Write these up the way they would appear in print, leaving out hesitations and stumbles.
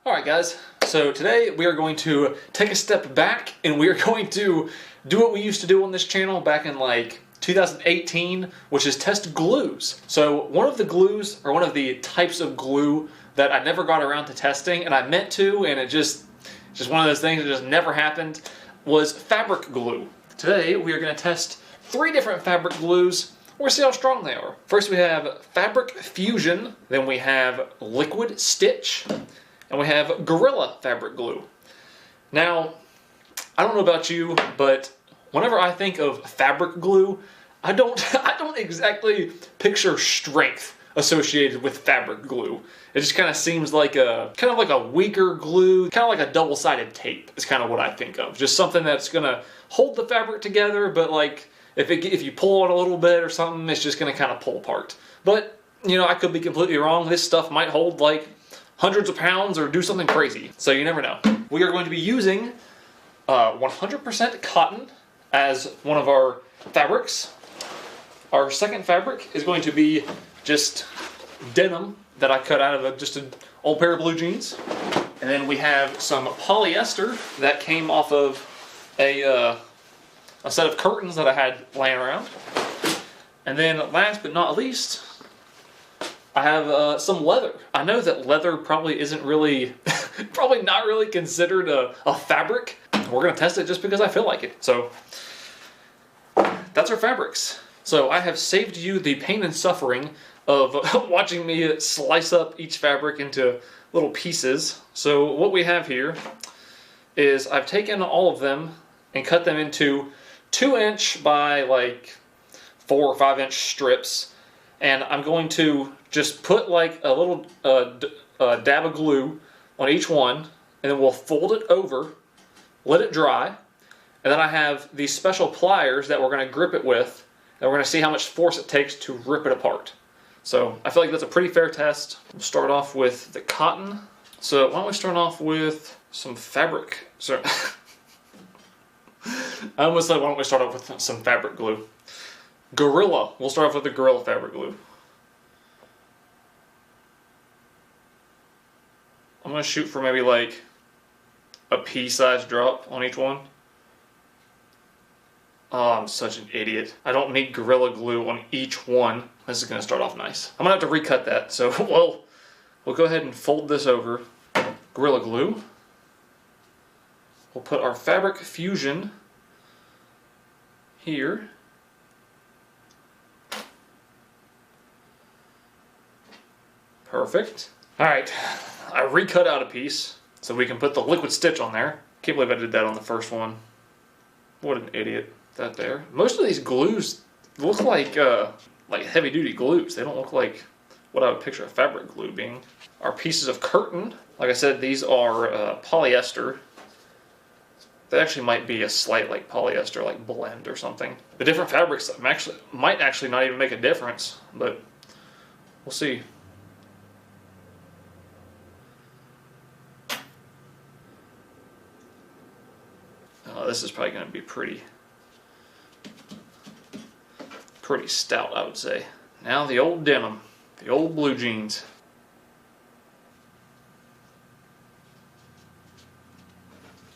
Alright guys, so today we are going to take a step back and we are going to do what we used to do on this channel back in like 2018, which is test glues. So one of the glues, or one of the types of glue that I never got around to testing, and I meant to, and it's just one of those things that just never happened, was fabric glue. Today we are going to test 3 different fabric glues. We're going to see how strong they are. First we have Fabric Fusion, then we have Liquid Stitch, and we have Gorilla Fabric Glue. Now, I don't know about you, but whenever I think of fabric glue, I don't exactly picture strength associated with fabric glue. It just kind of seems like a weaker glue, kind of like a double-sided tape is kind of what I think of. Just something that's gonna hold the fabric together, but like if you pull it a little bit or something, it's just gonna kind of pull apart. But you know, I could be completely wrong. This stuff might hold like hundreds of pounds or do something crazy, so you never know. We are going to be using 100% cotton as one of our fabrics. Our second fabric is going to be just denim that I cut out of just an old pair of blue jeans. And then we have some polyester that came off of a set of curtains that I had laying around. And then last but not least, I have some leather. I know that leather probably isn't really, probably not really considered a fabric. We're gonna test it just because I feel like it. So that's our fabrics. So I have saved you the pain and suffering of watching me slice up each fabric into little pieces. So what we have here is I've taken all of them and cut them into 2-inch by like 4 or 5-inch strips. And I'm going to just put like a little dab of glue on each one, and then we'll fold it over, let it dry, and then I have these special pliers that we're going to grip it with, and we're going to see how much force it takes to rip it apart. So I feel like that's a pretty fair test. We'll start off with the cotton. So why don't we start off with some fabric? Sorry. I almost said why don't we start off with some fabric glue. Gorilla. We'll start off with the Gorilla fabric glue. I'm going to shoot for maybe like a pea-sized drop on each one. Oh, I'm such an idiot. I don't need Gorilla Glue on each one. This is going to start off nice. I'm going to have to recut that, so we'll go ahead and fold this over. Gorilla Glue. We'll put our Fabric Fusion here. Perfect. Alright, I recut out a piece so we can put the Liquid Stitch on there. Can't believe I did that on the first one. What an idiot. That there. Most of these glues look like heavy-duty glues. They don't look like what I would picture a fabric glue being. Our pieces of curtain, like I said, these are polyester. They actually might be a slight like polyester like blend or something. The different fabrics might actually not even make a difference, but we'll see. This is probably going to be pretty stout, I would say. Now the old denim, the old blue jeans.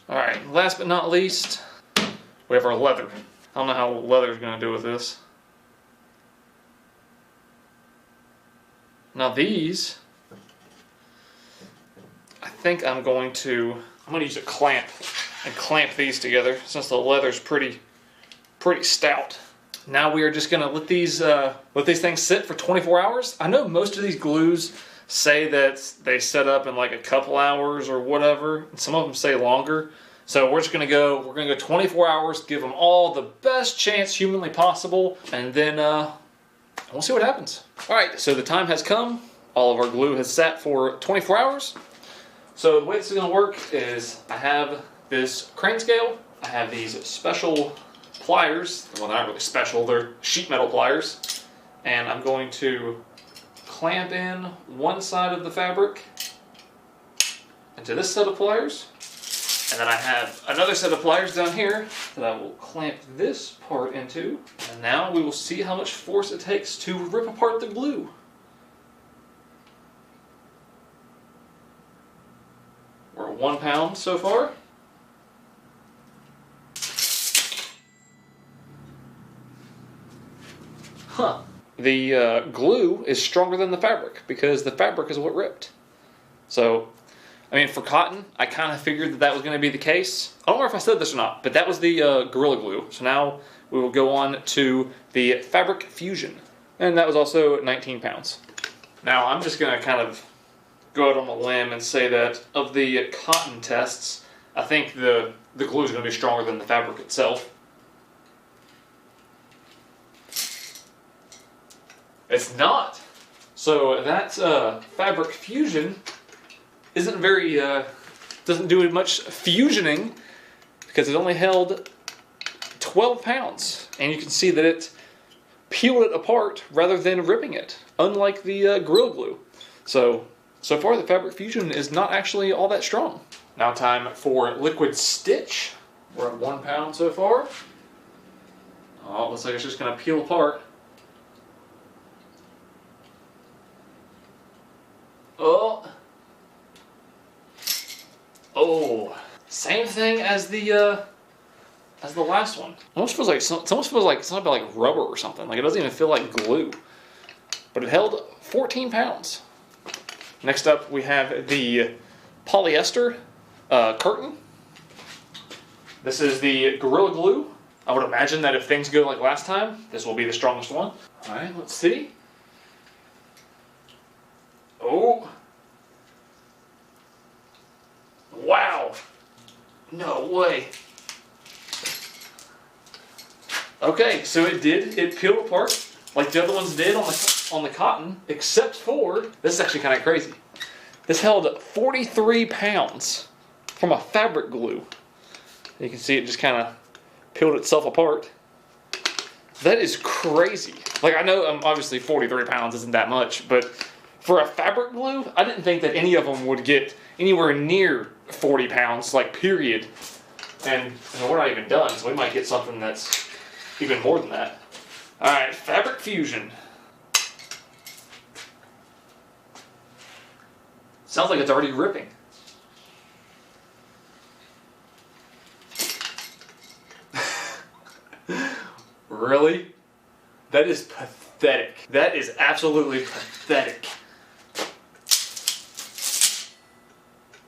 Alright, last but not least, we have our leather. I don't know how leather is going to do with this. Now these, I think I'm going to use a clamp and clamp these together since the leather's pretty stout. Now we are just going to let these things sit for 24 hours. I know most of these glues say that they set up in like a couple hours or whatever. Some of them say longer. So we're going to go 24 hours, give them all the best chance humanly possible, and then we'll see what happens. Alright, so the time has come. All of our glue has sat for 24 hours. So the way this is going to work is I have this crane scale, I have these special pliers, well they're not really special, they're sheet metal pliers, and I'm going to clamp in one side of the fabric into this set of pliers, and then I have another set of pliers down here that I will clamp this part into, and now we will see how much force it takes to rip apart the glue. 1 pound so far. Huh. The glue is stronger than the fabric because the fabric is what ripped. So, I mean, for cotton, I kind of figured that that was going to be the case. I don't know if I said this or not, but that was the Gorilla Glue. So now we will go on to the Fabric Fusion. And that was also 19 pounds. Now, I'm just going to kind of go out on a limb and say that of the cotton tests, I think the glue is going to be stronger than the fabric itself. It's not. So that Fabric Fusion isn't very, doesn't do much fusioning because it only held 12 pounds. And you can see that it peeled it apart rather than ripping it, unlike the Gorilla Glue. So far the Fabric Fusion is not actually all that strong. Now time for Liquid Stitch. We're at 1 pound so far. Oh, looks like it's just going to peel apart. Oh, same thing as the last one. It almost feels like it almost feels like something like rubber or something. Like it doesn't even feel like glue. But it held 14 pounds. Next up, we have the polyester curtain. This is the Gorilla Glue. I would imagine that if things go like last time, this will be the strongest one. All right, let's see. Oh. Wow. No way. Okay, so it peeled apart like the other ones did on the cotton, except for, this is actually kind of crazy. This held 43 pounds from a fabric glue. You can see it just kind of peeled itself apart. That is crazy. Like, I know obviously 43 pounds isn't that much, but for a fabric glue, I didn't think that any of them would get anywhere near 40 pounds, like, period. And we're not even done, so we might get something that's even more than that. Alright, Fabric Fusion. Sounds like it's already ripping. Really? That is pathetic. That is absolutely pathetic.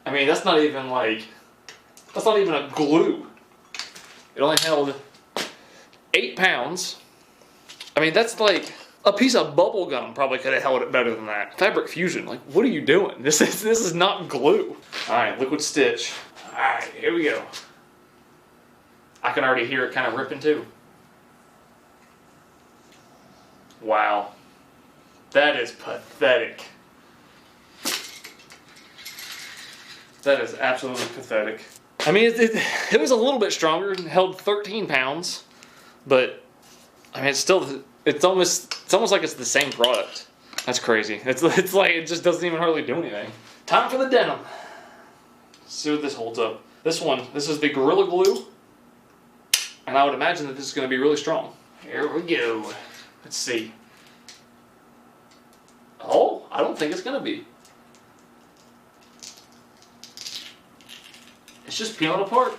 I mean, that's not even a glue. It only held 8 pounds. I mean, that's like a piece of bubble gum probably could have held it better than that. Fabric Fusion, like, what are you doing? This is not glue. All right, Liquid Stitch. All right, here we go. I can already hear it kind of ripping too. Wow, that is pathetic. That is absolutely pathetic. I mean, it was a little bit stronger and held 13 pounds, but I mean, it's almost like it's the same product. That's crazy. It's like it just doesn't even hardly do anything. Time for the denim. Let's see what this holds up. This is the Gorilla Glue, and I would imagine that this is going to be really strong. Here we go. Let's see. Oh, I don't think it's going to be. It's just peeling apart.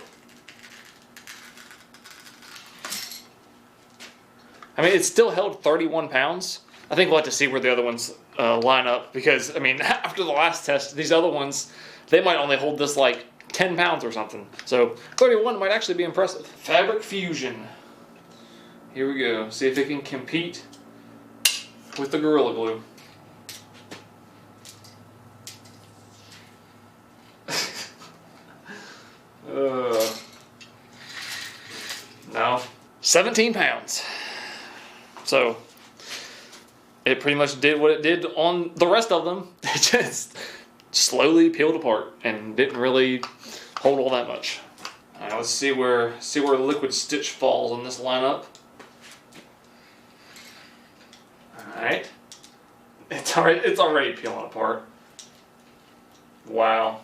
I mean, it still held 31 pounds. I think we'll have to see where the other ones line up because, I mean, after the last test, these other ones, they might only hold this like 10 pounds or something. So 31 might actually be impressive. Fabric Fusion. Here we go. See if it can compete with the Gorilla Glue. No. 17 pounds. So, it pretty much did what it did on the rest of them. It just slowly peeled apart and didn't really hold all that much. All right, let's see where Liquid Stitch falls on this lineup. All right. It's already peeling apart. Wow.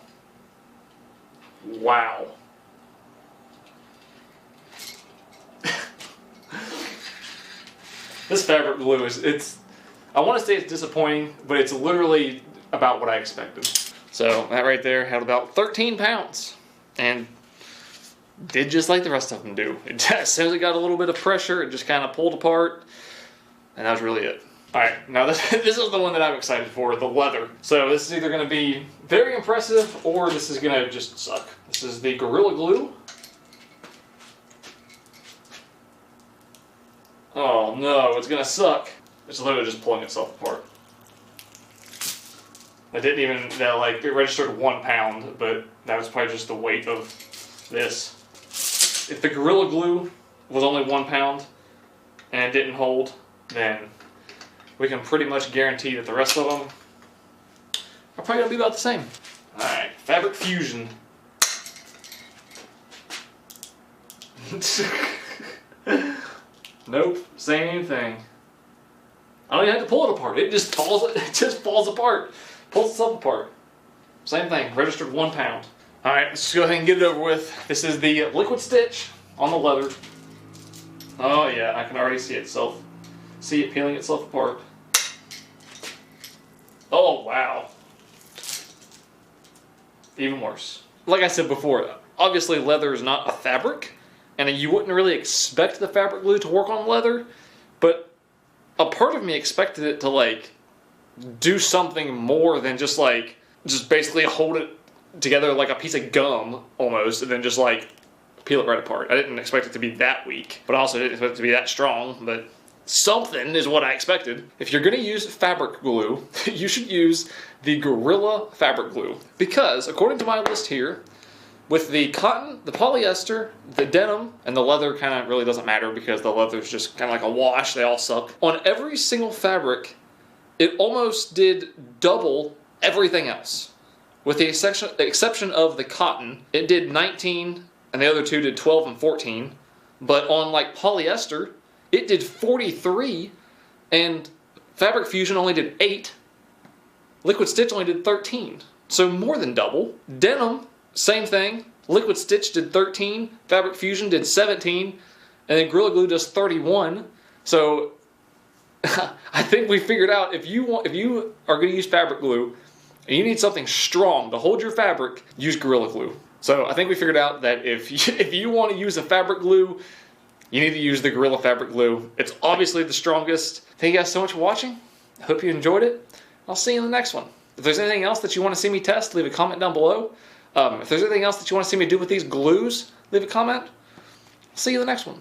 Wow. This fabric glue I want to say it's disappointing, but it's literally about what I expected. So that right there had about 13 pounds and did just like the rest of them do. As soon as it got a little bit of pressure, it just kind of pulled apart, and that was really it. Alright, now this is the one that I'm excited for, the leather. So this is either going to be very impressive, or this is going to just suck. This is the Gorilla Glue. Oh no, it's going to suck. It's literally just pulling itself apart. It didn't even, like, it registered 1 pound, but that was probably just the weight of this. If the Gorilla Glue was only 1 pound and it didn't hold, then we can pretty much guarantee that the rest of them are probably going to be about the same. Alright, Fabric Fusion. Nope, same thing. I don't even have to pull it apart. It just falls apart. Pulls itself apart. Same thing, registered 1 pound. Alright, let's just go ahead and get it over with. This is the liquid stitch on the leather. Oh yeah, I can already see it peeling itself apart. Oh wow. Even worse. Like I said before, obviously leather is not a fabric, and you wouldn't really expect the fabric glue to work on leather, but a part of me expected it to like do something more than just basically hold it together like a piece of gum almost, and then just like peel it right apart. I didn't expect it to be that weak, but I also didn't expect it to be that strong, but something is what I expected. If you're going to use fabric glue, you should use the Gorilla fabric glue, because according to my list here, with the cotton, the polyester, the denim, and the leather kind of really doesn't matter because the leather is just kind of like a wash, they all suck. On every single fabric, it almost did double everything else. With the exception of the cotton, it did 19, and the other two did 12 and 14. But on like polyester, it did 43, and Fabric Fusion only did 8. Liquid Stitch only did 13. So more than double. Denim, same thing. Liquid Stitch did 13, Fabric Fusion did 17, and then Gorilla Glue does 31. So I think we figured out if you are going to use fabric glue and you need something strong to hold your fabric, use Gorilla Glue. So I think we figured out that if you want to use a fabric glue, you need to use the Gorilla fabric glue. It's obviously the strongest. Thank you guys so much for watching. I hope you enjoyed it. I'll see you in the next one. If there's anything else that you want to see me test, leave a comment down below. If there's anything else that you want to see me do with these glues, leave a comment. I'll see you in the next one.